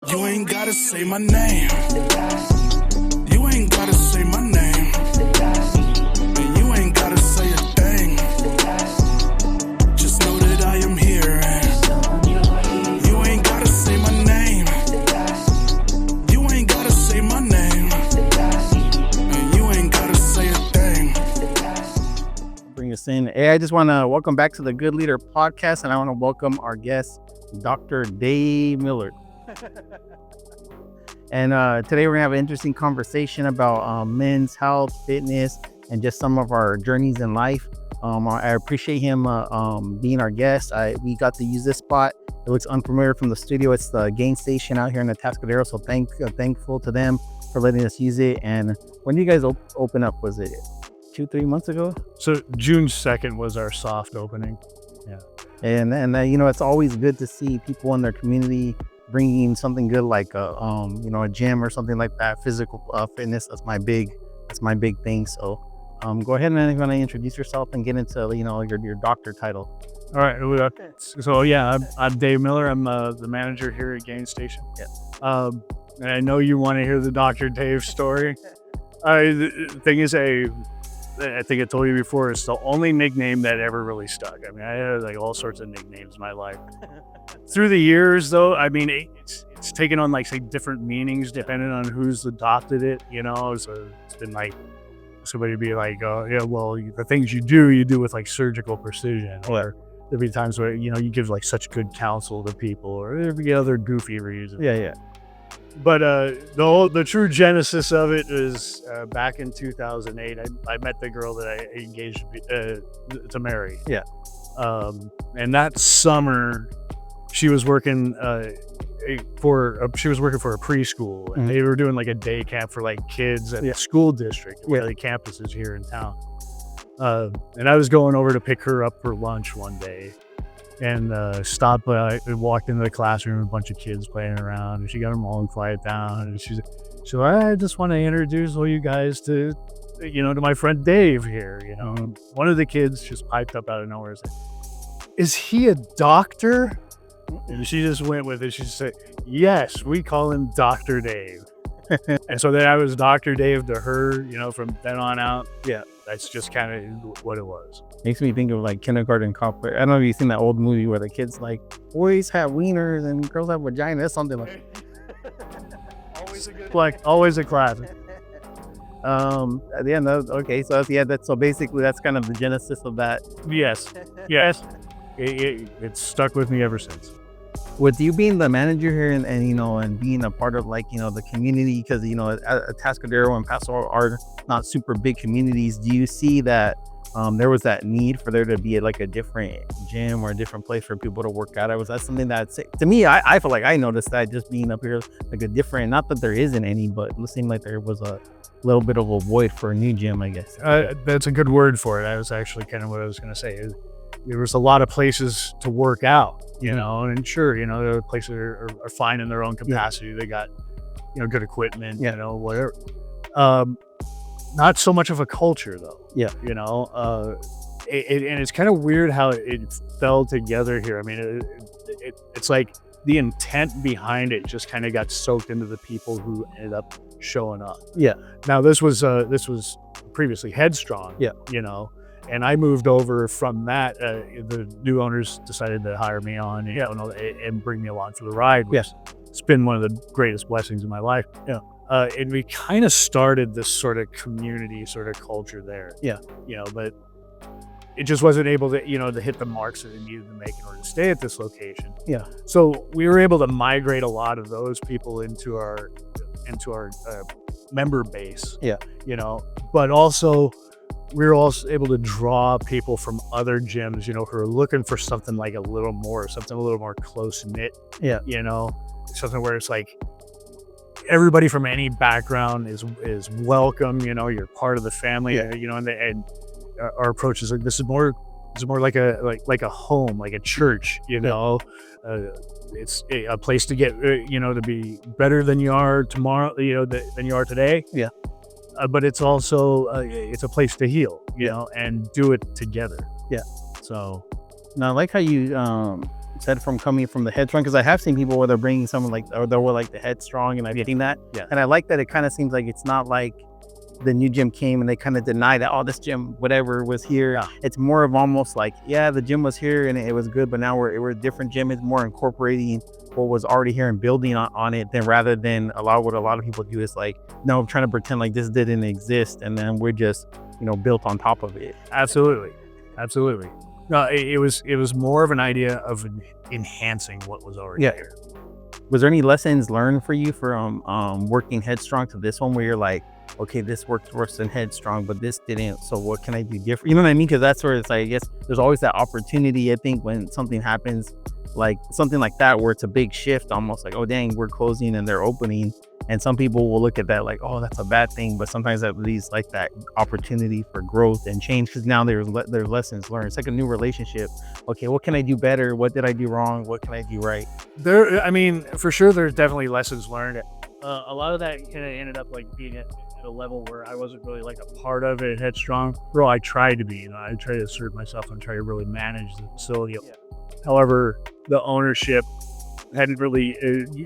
You ain't gotta say my name. You ain't gotta say my name. And you ain't gotta say a thing. Just know that I am here. And you ain't gotta say my name. You ain't gotta say my name. And you ain't gotta say a thing. Bring us in. Hey, I just want to welcome back to the Good Leader podcast, and I want to welcome our guest, Dr. Dave Millard. And today we're gonna have an interesting conversation about men's health, fitness, and just some of our journeys in life. I appreciate him being our guest. We got to use this spot. It looks unfamiliar from the studio. It's the Gain Station out here in the Atascadero. So thankful to them for letting us use it. And when did you guys open up? Was it 2-3 months ago? So June 2nd was our soft opening. Yeah. And you know, it's always good to see people in their community bringing something good like a gym or something like that. Physical fitness. That's my big thing. So go ahead and want to introduce yourself and get into your doctor title. All right. So yeah, I'm Dave Miller. I'm the manager here at Gain Station. Yeah. And I know you want to hear the Dr. Dave story. The thing is, I think I told you before, it's the only nickname that ever really stuck. I mean, I had like all sorts of nicknames in my life. Through the years, though, I mean, it's taken on like say different meanings depending on who's adopted it. You know, so it's been like somebody be like, "Oh, yeah, well, the things you do with like surgical precision," or there'd be times where you give like such good counsel to people, or there'd be other goofy reasons. Yeah. But the true genesis of it is back in 2008. I met the girl that I engaged to marry. Yeah. And that summer, she was working for a preschool, and they were doing like a day camp for like kids at the school district, one of the campuses here in town. And I was going over to pick her up for lunch one day. And stopped by, walked into the classroom, a bunch of kids playing around, and she got them all and quiet down. And she's like, I just want to introduce all you guys to my friend Dave here. One of the kids just piped up out of nowhere and said, "Is he a doctor?" And she just went with it. She said, "Yes, we call him Dr. Dave." And so then I was Dr. Dave to her, from then on out. Yeah, that's just kind of what it was. Makes me think of like Kindergarten Cop. I don't know if you've seen that old movie where the kids like, boys have wieners and girls have vaginas. That's something like always a classic. At the end of, okay, so so basically that's kind of the genesis of that. Yes. It's stuck with me ever since. With you being the manager here and being a part of the community, because Atascadero and Paso are not super big communities, do you see that there was that need for there to be like a different gym or a different place for people to work out? Was that something that, to me, I feel like I noticed that just being up here, like a different, not that there isn't any, but it seemed like there was a little bit of a void for a new gym, I guess. That's a good word for it. That was actually kind of what I was going to say. There was a lot of places to work out, and sure, the places are fine in their own capacity. They got, good equipment, whatever. Not so much of a culture though. Yeah. And it's kind of weird how it fell together here. I mean, it's like the intent behind it just kind of got soaked into the people who ended up showing up. Yeah. Now this was previously Headstrong. Yeah. And I moved over from that. The new owners decided to hire me on, and bring me along for the ride. Yes. It's been one of the greatest blessings in my life. Yeah. And we kind of started this sort of community sort of culture there. Yeah. But it just wasn't able to, to hit the marks that it needed to make in order to stay at this location. Yeah. So we were able to migrate a lot of those people into our member base. Yeah. But also we were also able to draw people from other gyms, who are looking for something like a little more close knit. Yeah. Something where it's like, everybody from any background is welcome. You're part of the family. And our approach is like, this is more like a home, like a church. It's a place to get to be better than you are tomorrow. Than you are today. Yeah. But it's also it's a place to heal. And do it together. Yeah. So now I like how you said from coming from the Headstrong, because I have seen people where they're bringing someone like, or they were like the Headstrong, and I'm getting that. Yeah. And I like that it kind of seems like it's not like the new gym came and they kind of deny that, oh, this gym, whatever was here. Yeah. It's more of almost like, yeah, the gym was here and it was good, but now we're a different gym. It's more incorporating what was already here and building on it, than rather than what a lot of people do is like, no, I'm trying to pretend like this didn't exist, and then we're just, built on top of it. Absolutely. No, it was more of an idea of enhancing what was already there. Was there any lessons learned for you from working Headstrong to this one, where you're like, okay, this worked worse than Headstrong, but this didn't, so what can I do different? You know what I mean? Because that's where it's like, I guess there's always that opportunity, I think, when something happens like something like that, where it's a big shift, almost like, oh dang, we're closing and they're opening, and some people will look at that like, oh, that's a bad thing, but sometimes that leads like that opportunity for growth and change, because now there's lessons learned. It's like a new relationship. Okay, what can I do better? What did I do wrong? What can I do right? For sure, there's definitely lessons learned. A lot of that kind of ended up like being at a level where I wasn't really like a part of it. Headstrong, bro, I tried to be. I tried to assert myself and try to really manage the facility. Yeah. However, the ownership hadn't really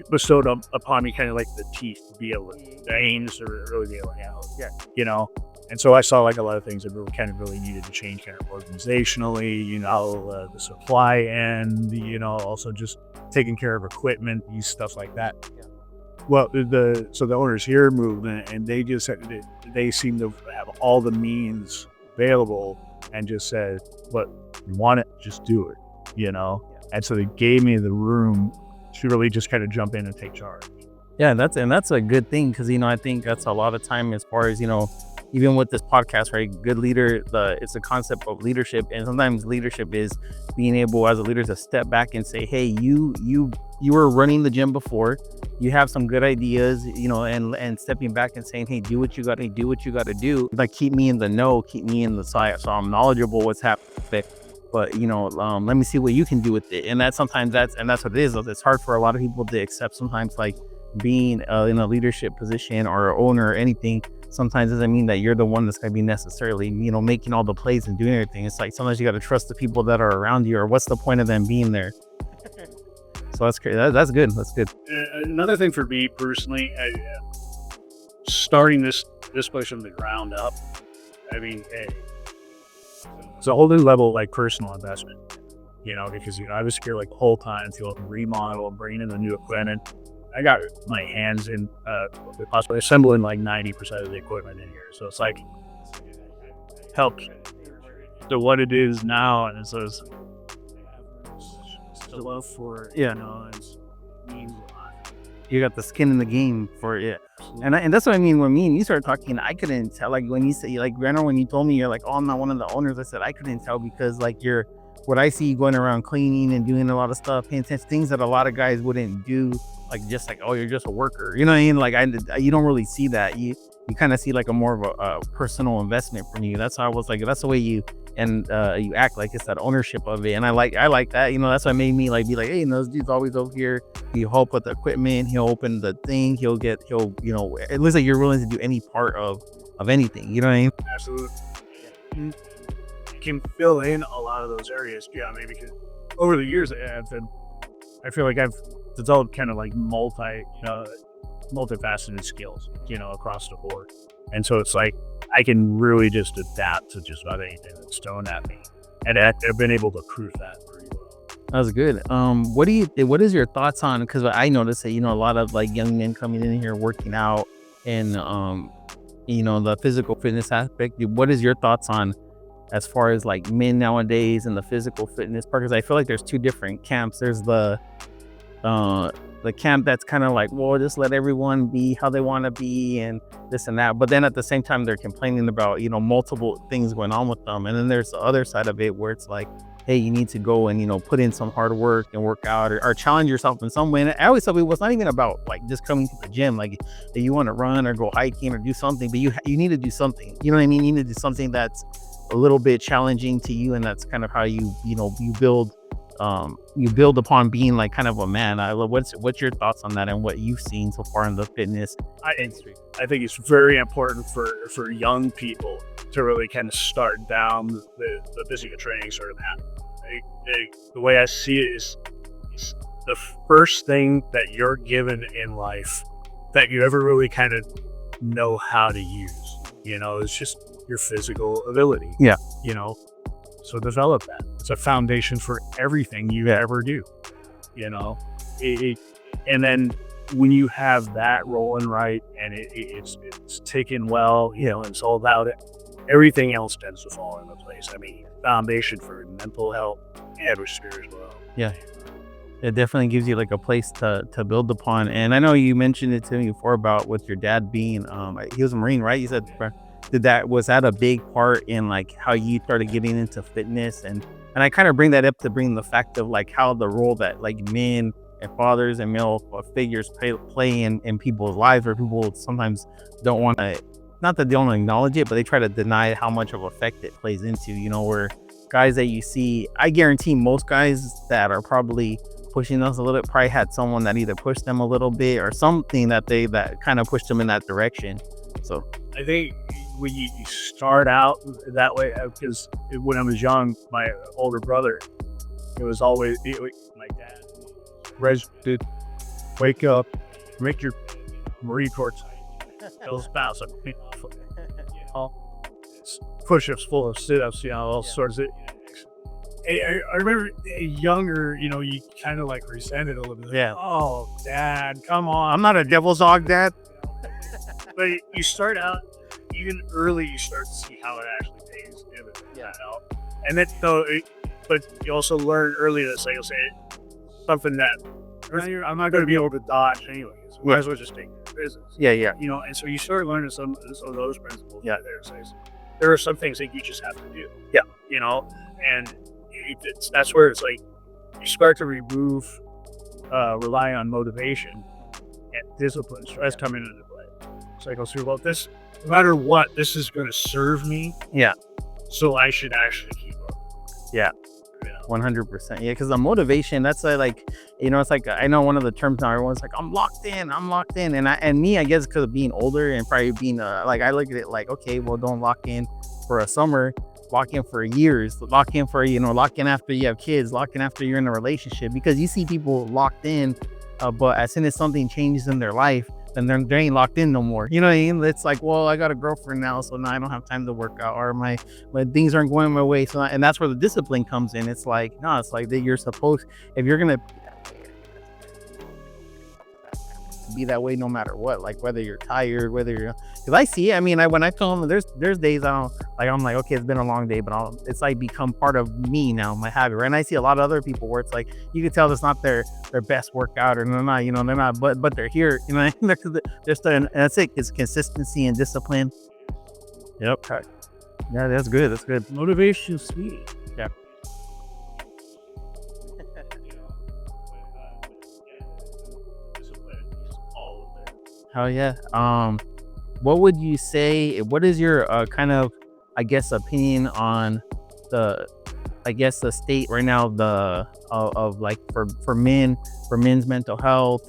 bestowed upon me kind of like the teeth to be able to veins or really be able to handle it. And so I saw like a lot of things that really needed to change kind of organizationally, the supply end, also just taking care of equipment, these stuff like that. Yeah. Well, so the owners here moved, and they just they seem to have all the means available, and just said, "What you want it, just do it," And so they gave me the room to really just kind of jump in and take charge. Yeah, that's a good thing, because I think that's a lot of time as far as even with this podcast, right? Good leader, it's a concept of leadership, and sometimes leadership is being able as a leader to step back and say, hey, you were running the gym before, you have some good ideas, and stepping back and saying, hey, do what you got to do, like keep me in the know, keep me in the side, so I'm knowledgeable what's happening. But let me see what you can do with it. And that's what it is. It's hard for a lot of people to accept sometimes, like being in a leadership position or owner or anything. Sometimes doesn't mean that you're the one that's going to be necessarily, making all the plays and doing everything. It's like sometimes you got to trust the people that are around you, or what's the point of them being there? So that's great. That's good. That's good. Another thing for me personally, starting this place from the ground up, it's a whole new level, like personal investment, because, I was scared like the whole time to remodel and bring in the new equipment. I got my hands in possibly assembling like 90% of the equipment in here. So it's like helped to what it is now. And so it's the love for it, it means a lot. You got the skin in the game for it. And that's what I mean. When me and you started talking, I couldn't tell, like when you say, like Grano, when you told me you're like, oh, I'm not one of the owners, I said I couldn't tell, because like what I see you going around cleaning and doing a lot of stuff, paying attention, things that a lot of guys wouldn't do, like just like, oh, you're just a worker, you know what I mean? Like you don't really see that. You kind of see like a more of a personal investment from you. That's how I was like, that's the way you act, like it's that ownership of it. And I like that, that's what made me like be like, hey, this dude's always over here. He'll help with the equipment, he'll open the thing, it looks like you're willing to do any part of anything, you know what I mean? Absolutely. You can fill in a lot of those areas. Yeah, maybe because over the years I feel like I've developed kind of like multifaceted skills, across the board. And so it's like I can really just adapt to just about anything that's thrown at me, and I've been able to prove that pretty well. That was good. What is your thoughts on, because I noticed that a lot of like young men coming in here working out and the physical fitness aspect. What is your thoughts on as far as like men nowadays and the physical fitness part? Because I feel like there's two different camps. There's the camp that's kind of like, well, just let everyone be how they want to be and this and that. But then at the same time, they're complaining about, multiple things going on with them. And then there's the other side of it where it's like, hey, you need to go and, put in some hard work and work out or challenge yourself in some way. And I always tell people it's not even about like just coming to the gym. Like if you want to run or go hiking or do something, but you need to do something. You know what I mean? You need to do something that's a little bit challenging to you. And that's kind of how you build upon being like kind of a man. What's your thoughts on that and what you've seen so far in the fitness industry? I think it's very important for young people to really kind of start down the physical training sort of path. The way I see it is the first thing that you're given in life that you ever really kind of know how to use, it's just your physical ability. Yeah. So develop that. It's a foundation for everything you ever do, and then when you have that rolling right and it's ticking well, and it's all about it, everything else tends to fall into place. I mean, foundation for mental health and for spiritual health. Yeah. It definitely gives you like a place to build upon. And I know you mentioned it to me before about with your dad being, he was a Marine, right? You said, was that a big part in like how you started getting into fitness? And I kind of bring that up to bring the fact of like how the role that like men and fathers and male figures play in people's lives, where people sometimes don't want to, not that they don't acknowledge it, but they try to deny how much of effect it plays into, where guys that you see, I guarantee most guys that are probably pushing us a little bit probably had someone that either pushed them a little bit or something that kind of pushed them in that direction. So I think when you start out that way, because when I was young, my older brother, it was always my dad, dude, wake up, make your Marine Corps, tell the spouse, push-ups full of sit-ups, all sorts of. I remember younger, you kind of like resented a little bit. Yeah. Oh, Dad, come on. I'm not a devil's dog, Dad. But you start out, even early, you start to see how it actually pays dividends. Yeah. And then, but you also learn early that you'll say something that I'm not going to be able to dodge anyways. We might as well just take business. Yeah. And so you start learning some of those principles. Yeah. There are some things that you just have to do. Yeah. And that's where it's like you start to rely on motivation and discipline, stress coming into play. So I go through, well, this, no matter what, this is going to serve me. Yeah. So I should actually keep up. Yeah. 100%. Yeah, because the motivation, that's like, it's like, I know one of the terms now, everyone's like, I'm locked in. And I guess because of being older and probably being like, I look at it like, okay, well, don't lock in for a summer, lock in for years, lock in after you have kids, lock in after you're in a relationship, because you see people locked in, but as soon as something changes in their life, then they ain't locked in no more. You know what I mean? It's like, well, I got a girlfriend now, so now I don't have time to work out, or my things aren't going my way. So, and that's where the discipline comes in. It's like, no, it's like that you're supposed, if you're gonna be that way no matter what, like whether you're tired, whether you're, because I see it. I mean, when I tell them there's days I'm like, okay, it's been a long day, but it's like become part of me now, my habit, right? And I see a lot of other people where it's like, you can tell it's not their best workout, or they're not, but they're here, they're still, and that's it. It's consistency and discipline. Yep. Yeah, that's good. Motivation is sweet. Yeah. Hell yeah. What would you say, what is your kind of, I guess, opinion on the state right now, of like for men's mental health,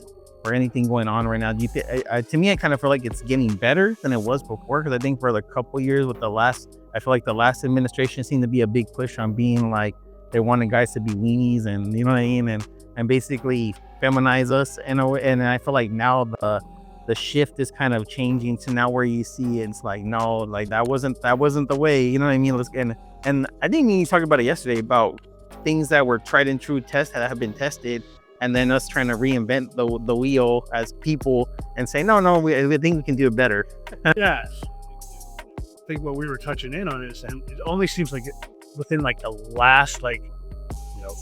or anything going on right now? Do you think, to me, I kind of feel like it's getting better than it was before, because I think for the couple years with I feel like the last administration seemed to be a big push on being like, they wanted guys to be weenies, and you know what I mean, and basically feminize us in a way. And I feel like now the shift is kind of changing to now where you see it's like, no, like that wasn't the way, you know what I mean? And I think you talked about it yesterday about things that were tried and true tests that have been tested, and then us trying to reinvent the wheel as people and say, no, we think we can do it better. Yeah. I think what we were touching in on is, and it only seems like within like the last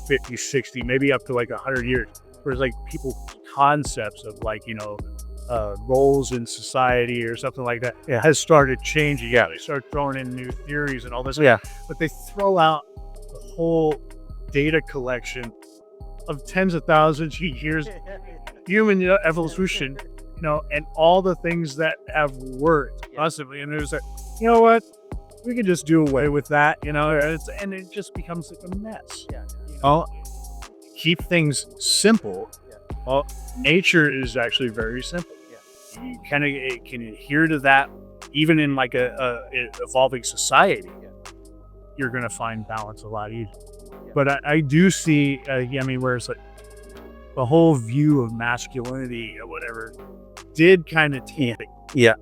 50, 60, maybe up to like 100 years, whereas like people's concepts of like, roles in society or something like that has started changing. Yeah. They start throwing in new theories and all this. Yeah. But they throw out the whole data collection of tens of thousands of years, human evolution, and all the things that have worked constantly. And there's you know what? We can just do away with that, and it just becomes like a mess. Oh, keep things simple. Well, nature is actually very simple. You kind of can adhere to that, even in like a evolving society. You're going to find balance a lot easier. But I do see, where it's like the whole view of masculinity or whatever did kind of take, Yeah.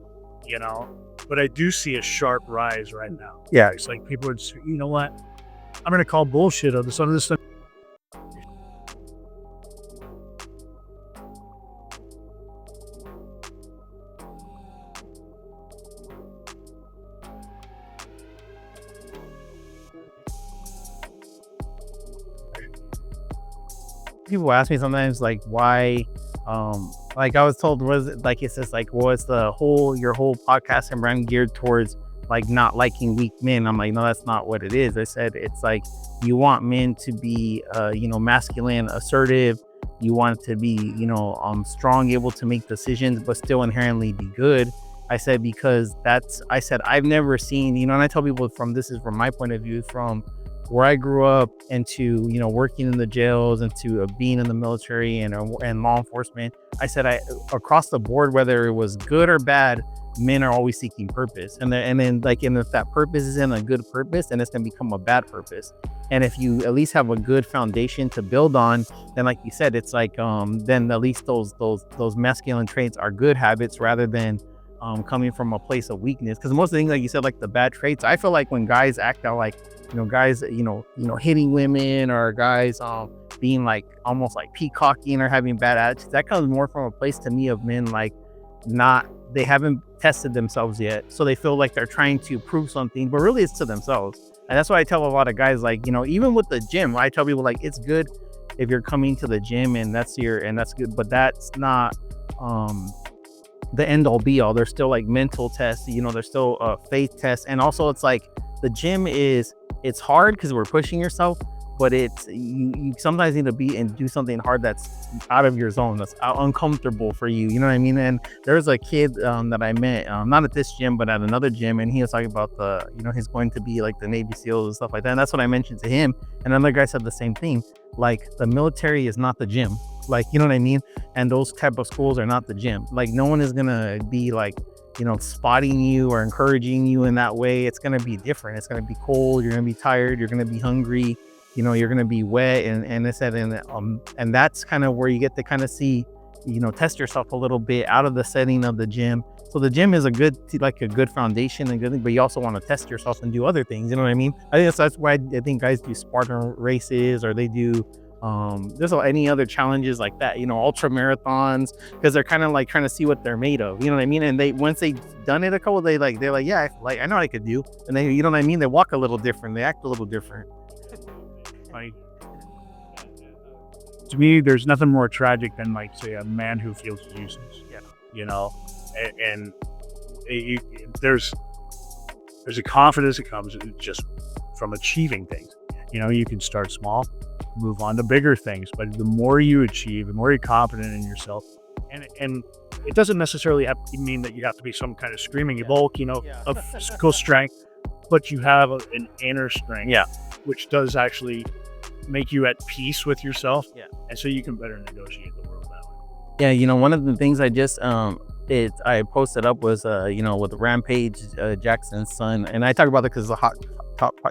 you know, but I do see a sharp rise right now. Yeah. It's like people are just, you know what? I'm going to call bullshit on this other stuff. People ask me sometimes like why like I was told was it like it says like was the whole your whole podcast and brand geared towards like not liking weak men. I'm like, no, that's not what it is. I said it's like you want men to be masculine, assertive. You want it to be strong, able to make decisions but still inherently be good. I said because I said I've never seen, and I tell people this is from my point of view, from where I grew up, into working in the jails, into being in the military and law enforcement. I said across the board, whether it was good or bad, men are always seeking purpose, and then if that purpose isn't a good purpose, then it's gonna become a bad purpose. And if you at least have a good foundation to build on, then like you said, it's like then at least those masculine traits are good habits rather than coming from a place of weakness. Because most of the things, like you said, like the bad traits, I feel like when guys act out like guys hitting women, or guys being like almost like peacocking or having bad attitudes, that comes more from a place to me of men like they haven't tested themselves yet, so they feel like they're trying to prove something, but really it's to themselves. And that's why I tell a lot of guys, like even with the gym, I tell people like it's good if you're coming to the gym and that's good, but that's not the end all be all. There's still like mental tests, there's still faith tests. And also it's like the gym it's hard because we're pushing yourself, but it's you sometimes need to be and do something hard that's out of your zone, that's uncomfortable for you. You know what I mean? And there's a kid that I met, not at this gym, but at another gym, and he was talking about he's going to be like the Navy SEALs and stuff like that. And that's what I mentioned to him. And another guy said the same thing. Like the military is not the gym. Like, you know what I mean? And those type of schools are not the gym. Like no one is gonna be like spotting you or encouraging you in that way. It's going to be different. It's going to be cold. You're going to be tired. You're going to be hungry. You're going to be wet. And I said, and that's kind of where you get to kind of see, test yourself a little bit out of the setting of the gym. So the gym is a good foundation and good thing, but you also want to test yourself and do other things. You know what I mean? I think that's why I think guys do Spartan races, or they do there's any other challenges like that, ultra marathons, because they're kind of like trying to see what they're made of. You know what I mean? And they once they've done it a couple, they're like, yeah, I know what I could do. And they, you know what I mean? They walk a little different. They act a little different. Like, to me, there's nothing more tragic than like say a man who feels useless. Yeah. And there's a confidence that comes just from achieving things. You can start small, move on to bigger things, but the more you achieve, the more you're confident in yourself, and it doesn't necessarily have to mean that you have to be some kind of screaming bulk, of physical strength, but you have an inner strength, which does actually make you at peace with yourself, and so you can better negotiate the world that way. Yeah, one of the things I just I posted up was with Rampage Jackson's son, and I talk about it because it's a hot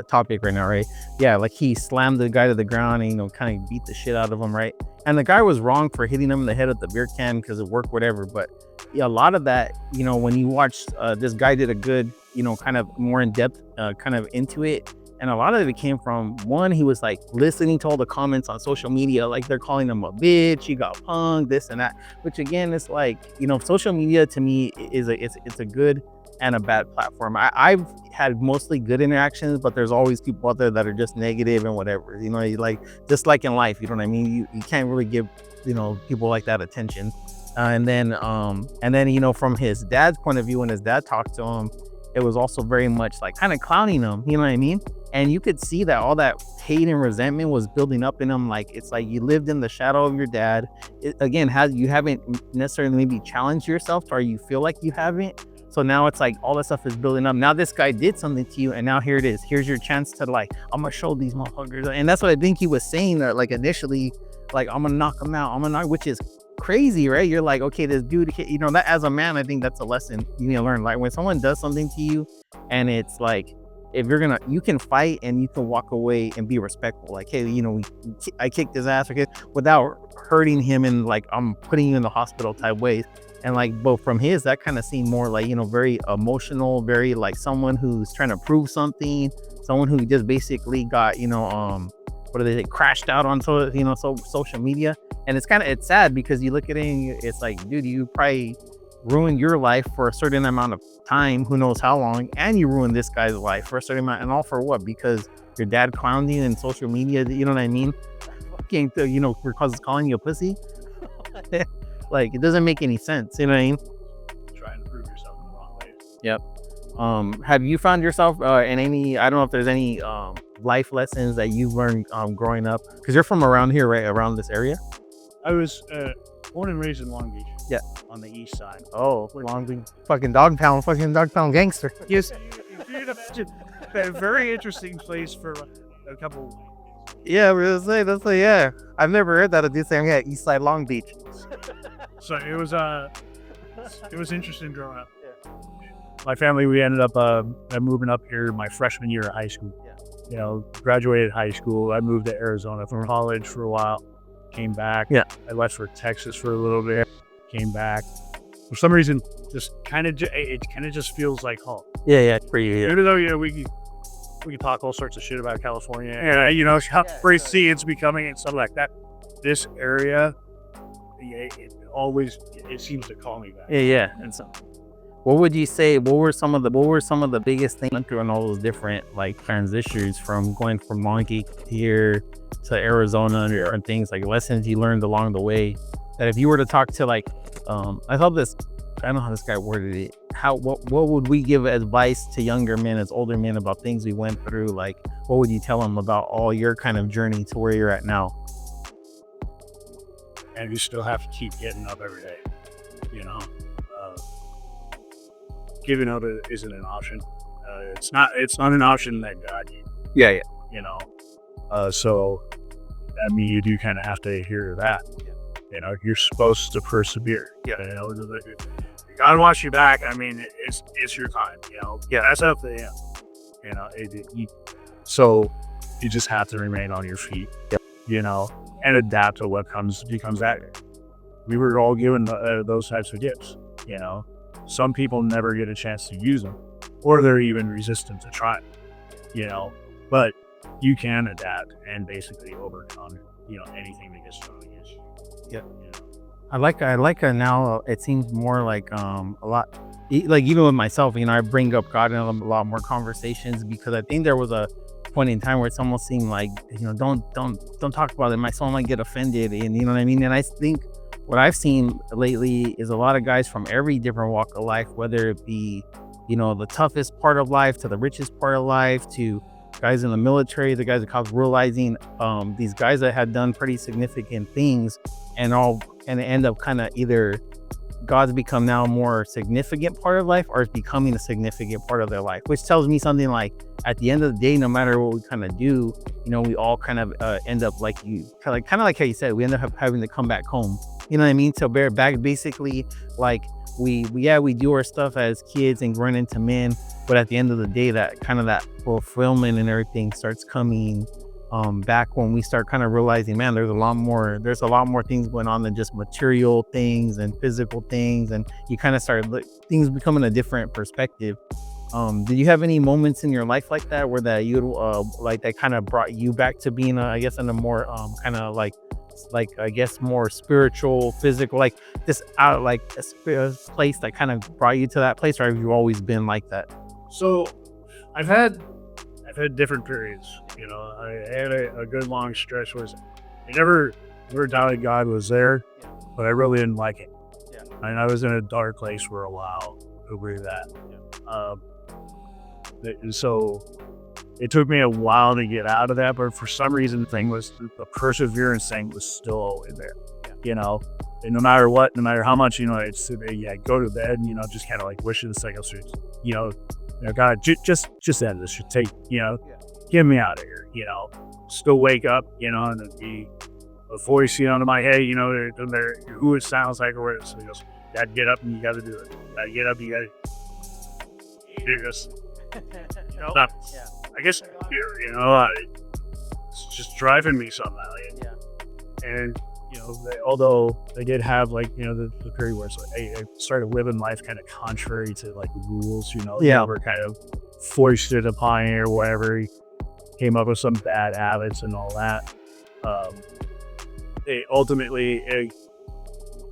topic right now, right? Yeah, like he slammed the guy to the ground and kind of beat the shit out of him, right? And the guy was wrong for hitting him in the head with the beer can because it worked, whatever. But yeah, a lot of that, when you watch this guy did a good, kind of more in depth, kind of into it. And a lot of it came from, one, he was like listening to all the comments on social media, like they're calling him a bitch, he got punked, this and that. Which again, it's like, social media to me is it's a good and a bad platform. I've had mostly good interactions, but there's always people out there that are just negative and whatever. Like just like in life, you know what I mean? You can't really give people like that attention. And then from his dad's point of view, when his dad talked to him, it was also very much like kind of clowning him. You know what I mean? And you could see that all that hate and resentment was building up in him. Like it's like you lived in the shadow of your dad. You haven't necessarily maybe challenged yourself, or you feel like you haven't. So now it's like all that stuff is building up. Now this guy did something to you, and now here it is. Here's your chance to like, I'm gonna show these motherfuckers. And that's what I think he was saying, that like initially, like I'm gonna knock him out. Which is crazy, right? You're like, okay, this dude, that as a man, I think that's a lesson you need to learn. Like when someone does something to you, and it's like if you're gonna, you can fight and you can walk away and be respectful. Like, hey, you know, I kicked his ass, okay, without hurting him and like I'm putting you in the hospital type ways. And like, but from his, that kind of seemed more like, you know, very emotional, very like someone who's trying to prove something, someone who just basically got, you know, what do they say, crashed out on social media. And it's sad because you look at it and it's like, dude, you probably ruined your life for a certain amount of time, who knows how long, and you ruined this guy's life for a certain amount, and all for what? Because your dad clowned you in social media, you know what I mean? Fucking, you know, because it's calling you a pussy. Like, it doesn't make any sense, you know what I mean? Trying to prove yourself in the wrong way. Yep. Have you found yourself in any, I don't know if there's any life lessons that you've learned growing up, because you're from around here, right, around this area? I was born and raised in Long Beach. Yeah. On the east side. Oh, Long Beach, fucking Dogtown gangster. Yes, dude, imagine a very interesting place for a couple. Yeah, we're gonna say that's like, yeah. I've never heard that of this thing. Yeah, East Side Long Beach. So it was interesting growing up. Yeah. My family, we ended up moving up here my freshman year of high school. Yeah. You know, graduated high school. I moved to Arizona for college for a while. Came back. Yeah. I left for Texas for a little bit. Came back. For some reason, just it kind of just feels like home. Yeah, for you. Yeah. Even though, you know, we can talk all sorts of shit about California and, you know, how pricey it's becoming and stuff like that. This area, it seems to call me back. Yeah. And so, what would you say? What were some of the biggest things through in all those different like transitions from going from Long Beach here to Arizona and different things, like lessons you learned along the way? That if you were to talk to like, I don't know how this guy worded it. What would we give advice to younger men as older men about things we went through? Like, what would you tell them about all your kind of journey to where you're at now? And you still have to keep getting up every day. You know, giving up isn't an option. It's not an option that God gave. Yeah. You know, so I mean, you do kind of have to hear that. You know, you're supposed to persevere. Yeah. You know, God wants you back. I mean, it's your time. You know. Yeah. That's up to Him. You know. So you just have to remain on your feet. Yep. You know, and adapt to what becomes at you. We were all given those types of gifts. You know, some people never get a chance to use them, or they're even resistant to try. You know, but you can adapt and basically overcome, you know, anything that gets thrown against you. Yeah. You know? I like now. It seems more like a lot, like even with myself, you know, I bring up God in a lot more conversations, because I think there was a point in time where it's almost seemed like, you know, don't talk about it. Someone might get offended, and you know what I mean. And I think what I've seen lately is a lot of guys from every different walk of life, whether it be, you know, the toughest part of life to the richest part of life, to guys in the military, the guys at cops, realizing these guys that had done pretty significant things and end up kind of either God's become now a more significant part of life, or it's becoming a significant part of their life, which tells me something like, at the end of the day, no matter what we kind of do, you know, we all kind of end up like you, kind of like how you said, we end up having to come back home. You know what I mean? So back basically, like we do our stuff as kids and growing into men, but at the end of the day, that kind of that fulfillment and everything starts coming back when we start kind of realizing, man, there's a lot more things going on than just material things and physical things, and you kind of start things becoming a different perspective. Did you have any moments in your life like that, where that you like that kind of brought you back to being I guess in a more kind of like I guess more spiritual, physical, like this out, like a place that kind of brought you to that place, or have you always been like that? So I've had different periods. You know, I had a good long stretch where I never doubted God was there, but I really didn't like it. Yeah. And I was in a dark place for a while over that. So it took me a while to get out of that, but for some reason, the perseverance thing was still always there. Yeah. You know, and no matter what, no matter how much, you know, go to bed, you know, just kind of like wishing the second street, you know, God, just end this. Should take, you know, get me out of here. You know, still wake up, you know, and it'd be a voice, you know, in my head, you know, who it sounds like or what it is. So he goes, "Dad, get up and you got to do it. Dad, get up, you got to do this." Not, I guess, you know, it's just driving me somehow. And, you know, although they did have, like, you know, the period where it's like, I started living life kind of contrary to, like, the rules, you know, Yeah. they were kind of foisted upon you or whatever. Came up with some bad habits and all that. They ultimately, a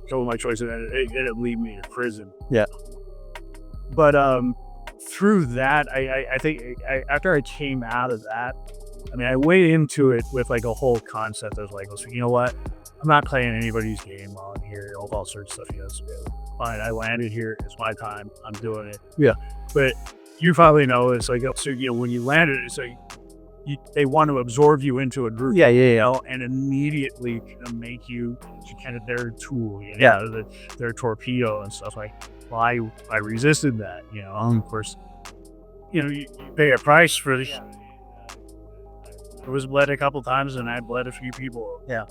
couple of my choices ended up leading me to prison. Yeah. But through that, I think after I came out of that, I mean, I went into it with like a whole concept of like, you know what? I'm not playing anybody's game on here, all sorts of stuff. You know, fine. I landed here. It's my time. I'm doing it. Yeah. But you probably know it's like, so, you know, when you landed, it's like, they want to absorb you into a group, you know, and immediately kind of make you kind of their tool, you know, their torpedo and stuff. Like, well, I resisted that, you know. Of course, you know, you pay a price for this. I was bled a couple times, and I bled a few people. Yeah.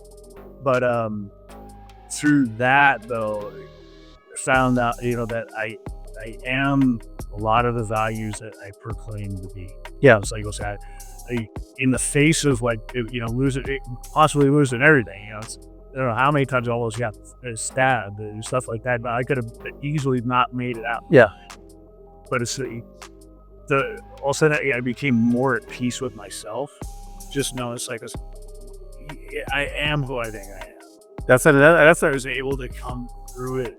But through that, though, I found out, you know, that I am a lot of the values that I proclaim to be. Yeah. It's like, in the face of, like, you know, possibly losing everything, you know, I don't know how many times I almost got stabbed and stuff like that, but I could have easily not made it out. Yeah. But it's all of a sudden I became more at peace with myself. Just know it's like I am who I think I am. That's I was able to come through it,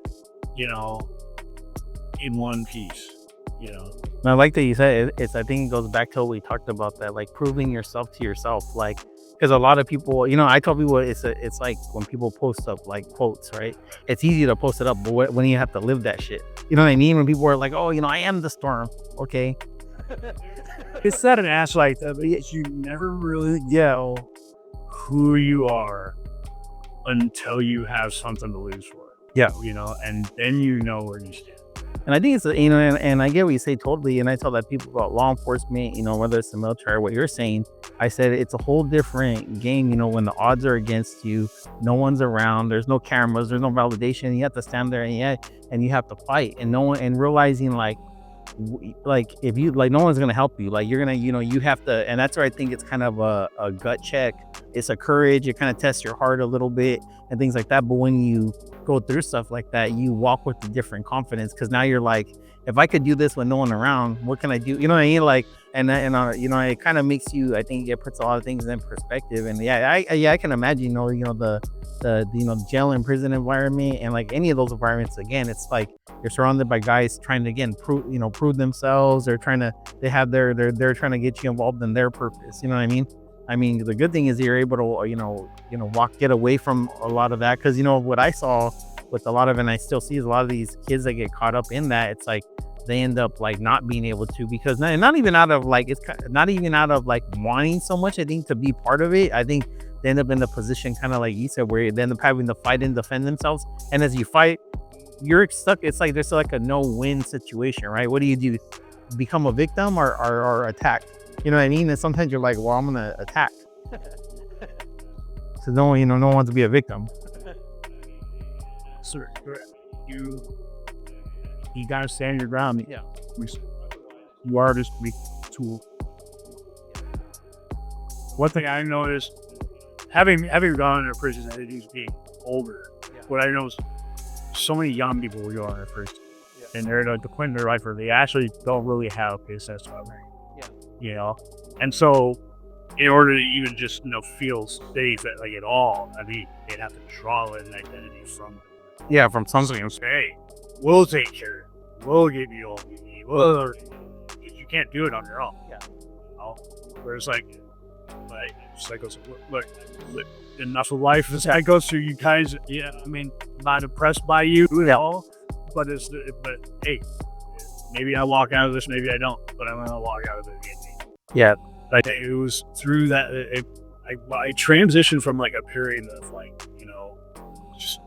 you know, in one piece, you know. And I like that you said it's. I think it goes back to what we talked about, that like proving yourself to yourself, like, because a lot of people, you know, I tell people it's like when people post up like quotes, right? It's easy to post it up, but when you have to live that shit, you know what I mean? When people are like, oh, you know, I am the storm, okay. It's not an ass like that, but you never really know who you are until you have something to lose for. Yeah. You know, and then you know where you stand. And I think it's, you know, and I get what you say totally. And I tell that people about law enforcement, you know, whether it's the military or what you're saying, I said it's a whole different game, you know, when the odds are against you, no one's around, there's no cameras, there's no validation. You have to stand there and you have to fight, and no one, and realizing like if you, like, no one's gonna help you, like you're gonna, you know, you have to. And that's where I think it's kind of a gut check. It's a courage. It kind of tests your heart a little bit and things like that. But when you go through stuff like that, you walk with a different confidence, because now you're like, if I could do this with no one around, what can I do? You know what I mean? Like, and you know, it kind of makes you, I think it puts a lot of things in perspective. And I can imagine, you know, the you know, jail and prison environment, and like any of those environments, again, it's like you're surrounded by guys trying to, again, prove themselves. They're trying to get you involved in their purpose. You know what I mean? I mean, the good thing is you're able to, you know, get away from a lot of that. Because, you know, what I saw with a lot of, and I still see, is a lot of these kids that get caught up in that, it's like they end up like not being able to, because not even out of like, it's not even out of like wanting so much, I think, to be part of it. I think they end up in the position, kind of like you said, where they end up having to fight and defend themselves. And as you fight, you're stuck. It's like there's like a no-win situation, right? What do you do? Become a victim or attack? You know what I mean? And sometimes you're like, well, I'm gonna attack. So no one wants to be a victim. So you gotta stand your ground. Yeah. You are just weak tool. One thing I noticed, having gone into prison and just being older, what I know is so many young people will go in there first, and they're at the point in their life where they actually don't really have a place that's covering. You know, and so in order to even just, you know, feel safe at all, I mean, they'd have to draw an identity from something. Hey, we'll take care of it. We'll give you all you need. You can't do it on your own. Yeah. You know? Whereas like goes, look, enough of life as I go through, you guys. Yeah, I mean, I'm not impressed by you at all, but hey, maybe I walk out of this, maybe I don't, but I'm gonna walk out of it again. Yeah. Like, it was through that I transitioned from like a period of like, you know, just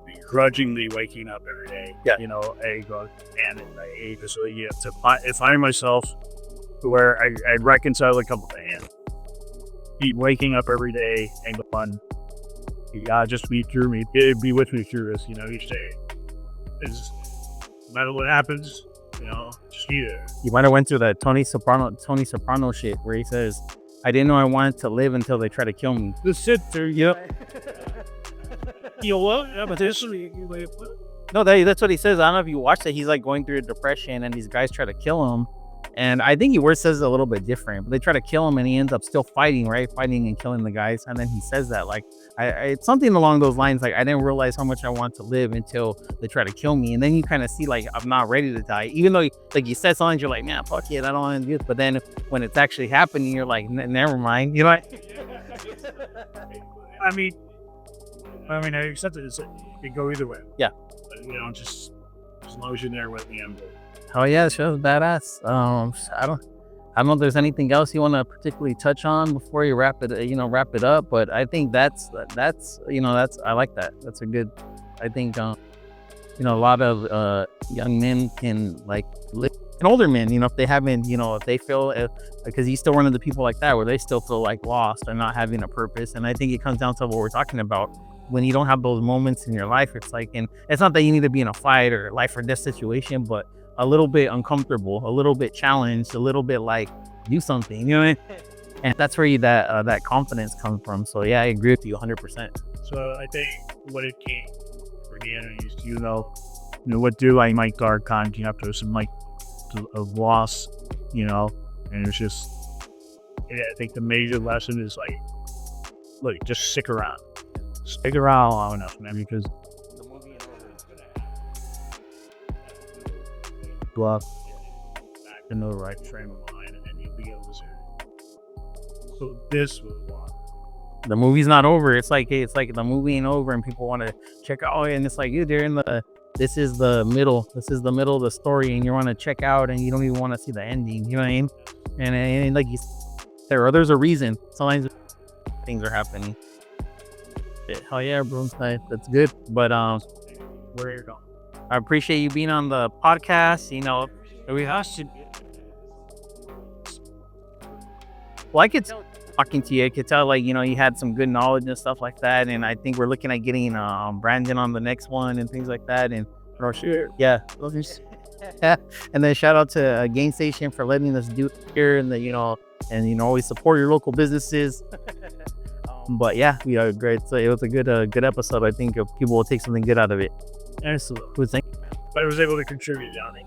begrudgingly waking up every day. Yeah. You know, I hate this. So yeah, to find myself where I reconcile a couple things. Waking up every day and going, God, just be with me through this, you know, each day. No matter what happens, you know, just either. You might have went through the Tony Soprano shit where he says, "I didn't know I wanted to live until they tried to kill me." The sitter, yep. You know what? Yeah, but this No, that's what he says. I don't know if you watched it. He's like going through a depression, and these guys try to kill him. And I think he says it a little bit different, but they try to kill him, and he ends up still fighting, right? Fighting and killing the guys. And then he says that, like, it's something along those lines, like, I didn't realize how much I want to live until they try to kill me. And then you kind of see, like, I'm not ready to die, even though, like, you said something, you're like, man, fuck it, I don't want to do this. But then when it's actually happening, you're like, never mind, you know. I mean, I accept it. It could go either way. Yeah. But, you know, just as long as you're there with me, I'm good. Oh yeah, the show's badass. I don't know if there's anything else you want to particularly touch on before you wrap it up. But I think that's I like that. That's a good. I think a lot of young men can like live, and older men, if they haven't, if they feel, because you still run into people like that where they still feel like lost and not having a purpose. And I think it comes down to what we're talking about. When you don't have those moments in your life, it's like, and it's not that you need to be in a fight or life or death situation, but a little bit uncomfortable, a little bit challenged, a little bit like do something, you know what I mean? And that's where that confidence comes from. So yeah, I agree with you 100%. So I think what it came for the is, what do I might guard con you have to some like of loss, and it's just, I think the major lesson is like, look, just stick around long enough, man, because the movie and over is gonna happen. Go up back into the right frame of mind, and then you'll be able to say, so this was why. The movie's not over. It's like the movie ain't over, and people want to check out. And it's like, this is the middle. This is the middle of the story, and you want to check out, and you don't even want to see the ending. You know what I mean? And like there's a reason. Sometimes things are happening. Hell yeah, bro. That's good. But where are you going? I appreciate you being on the podcast. We should. Well, I could talking to you. I could tell, like, you had some good knowledge and stuff like that. And I think we're looking at getting Brandon on the next one and things like that. And yeah. And then shout out to Gain Station for letting us do it here, and always support your local businesses. But yeah, we are great. So it was a good episode. I think people will take something good out of it. Absolutely. But I was able to contribute, Johnny.